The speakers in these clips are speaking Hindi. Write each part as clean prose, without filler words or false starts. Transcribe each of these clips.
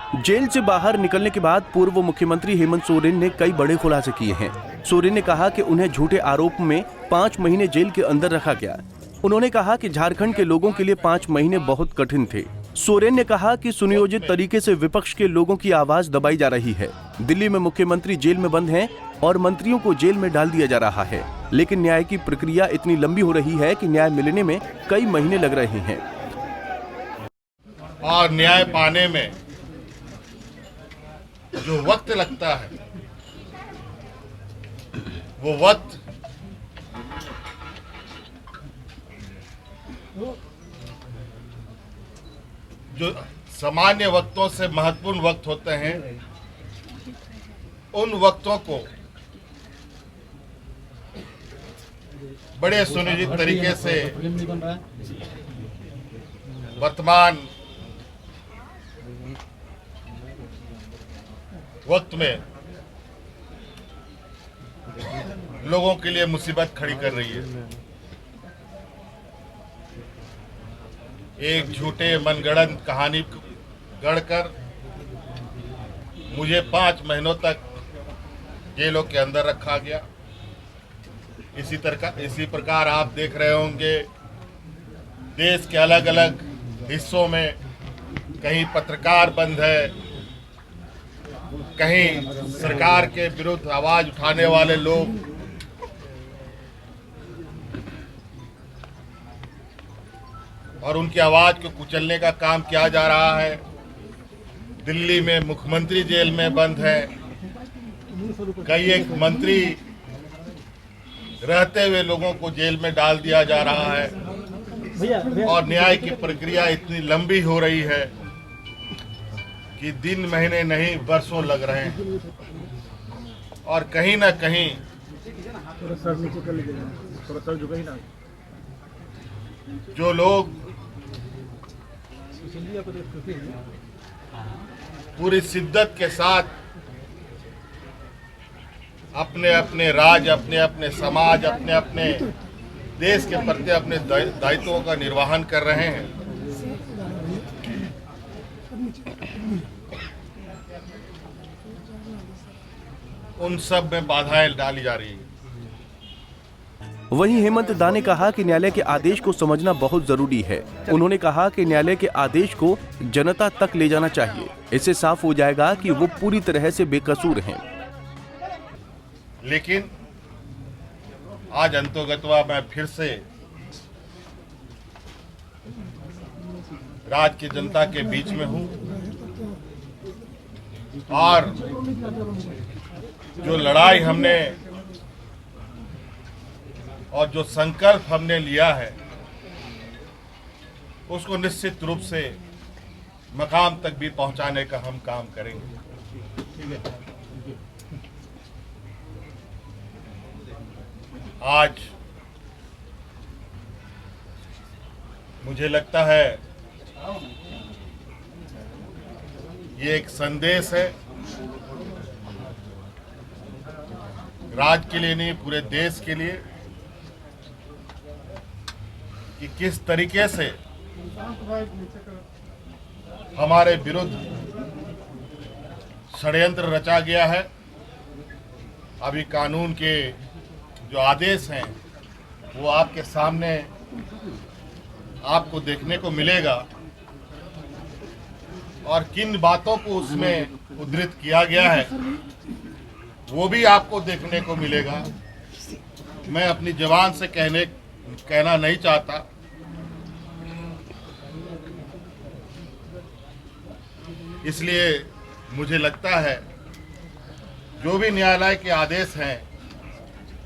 जेल से बाहर निकलने के बाद पूर्व मुख्यमंत्री हेमंत सोरेन ने कई बड़े खुलासे किए हैं। सोरेन ने कहा कि उन्हें झूठे आरोप में 5 महीने जेल के अंदर रखा गया। उन्होंने कहा कि झारखंड के लोगों के लिए 5 महीने बहुत कठिन थे। सोरेन ने कहा कि सुनियोजित तरीके से विपक्ष के लोगों की आवाज दबाई जा रही है। दिल्ली में मुख्यमंत्री जेल में बंद हैं और मंत्रियों को जेल में डाल दिया जा रहा है, लेकिन न्याय की प्रक्रिया इतनी लंबी हो रही है कि न्याय मिलने में कई महीने लग रहे हैं। और न्याय पाने में जो वक्त लगता है, वो वक्त जो सामान्य वक्तों से महत्वपूर्ण वक्त होते हैं, उन वक्तों को बड़े सुनियोजित तरीके से वर्तमान वक्त में लोगों के लिए मुसीबत खड़ी कर रही है। एक झूठे मनगढ़ंत कहानी गढ़कर मुझे 5 महीनों तक जेलों के अंदर रखा गया। इसी प्रकार आप देख रहे होंगे देश के अलग अलग हिस्सों में कहीं पत्रकार बंद है, कहीं सरकार के विरुद्ध आवाज उठाने वाले लोग और उनकी आवाज को कुचलने का काम किया जा रहा है। दिल्ली में मुख्यमंत्री जेल में बंद है, कई एक मंत्री रहते हुए लोगों को जेल में डाल दिया जा रहा है और न्याय की प्रक्रिया इतनी लंबी हो रही है कि दिन महीने नहीं वर्षों लग रहे हैं। और कहीं ना कहीं जो लोग पूरी शिद्दत के साथ अपने अपने राज्य, अपने अपने समाज, अपने अपने देश के प्रति अपने दायित्वों का निर्वहन कर रहे हैं, उन सब में बाधाएं डाली जा रही है। वहीं हेमंत दा ने कहा कि न्यायालय के आदेश को समझना बहुत जरूरी है। उन्होंने कहा कि न्यायालय के आदेश को जनता तक ले जाना चाहिए। इससे साफ हो जाएगा कि वो पूरी तरह से बेकसूर हैं। लेकिन आज अंतोगत्वा मैं फिर से राज्य की जनता के बीच में हूं और जो लड़ाई हमने और जो संकल्प हमने लिया है, उसको निश्चित रूप से मकाम तक भी पहुंचाने का हम काम करेंगे। आज मुझे लगता है ये एक संदेश है, राज्य के लिए नहीं पूरे देश के लिए, कि किस तरीके से हमारे विरुद्ध षड्यंत्र रचा गया है। अभी कानून के जो आदेश हैं वो आपके सामने आपको देखने को मिलेगा और किन बातों को उसमें उद्धृत किया गया है वो भी आपको देखने को मिलेगा। मैं अपनी जबान से कहना नहीं चाहता, इसलिए मुझे लगता है जो भी न्यायालय के आदेश हैं,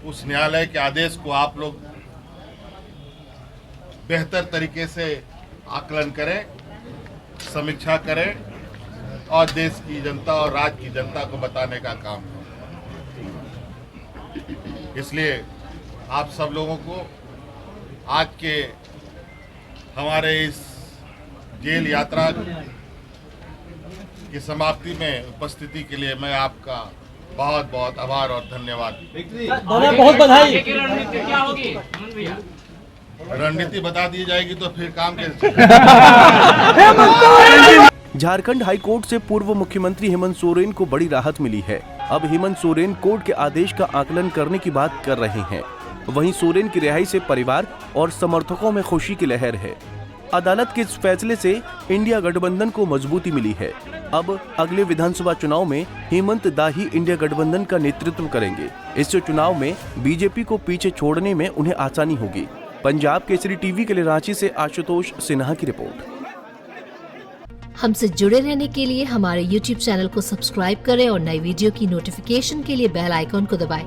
उस न्यायालय के आदेश को आप लोग बेहतर तरीके से आकलन करें, समीक्षा करें और देश की जनता और राज्य की जनता को बताने का काम करें। इसलिए आप सब लोगों को आज के हमारे इस जेल यात्रा की समाप्ति में उपस्थिति के लिए मैं आपका बहुत बहुत आभार और धन्यवाद। बहुत बधाई। क्या होगी रणनीति बता दी जाएगी तो फिर काम कैसे झारखंड हाई कोर्ट से पूर्व मुख्यमंत्री हेमंत सोरेन को बड़ी राहत मिली है। अब हेमंत सोरेन कोर्ट के आदेश का आकलन करने की बात कर रहे हैं। वहीं सोरेन की रिहाई से परिवार और समर्थकों में खुशी की लहर है। अदालत के इस फैसले से इंडिया गठबंधन को मजबूती मिली है। अब अगले विधानसभा चुनाव में हेमंत दाही इंडिया गठबंधन का नेतृत्व करेंगे। इससे चुनाव में बीजेपी को पीछे छोड़ने में उन्हें आसानी होगी। पंजाब केसरी टीवी के लिए रांची से आशुतोष सिन्हा की रिपोर्ट। हमसे जुड़े रहने के लिए हमारे YouTube चैनल को सब्सक्राइब करें और नई वीडियो की नोटिफिकेशन के लिए बेल आइकॉन को दबाएं।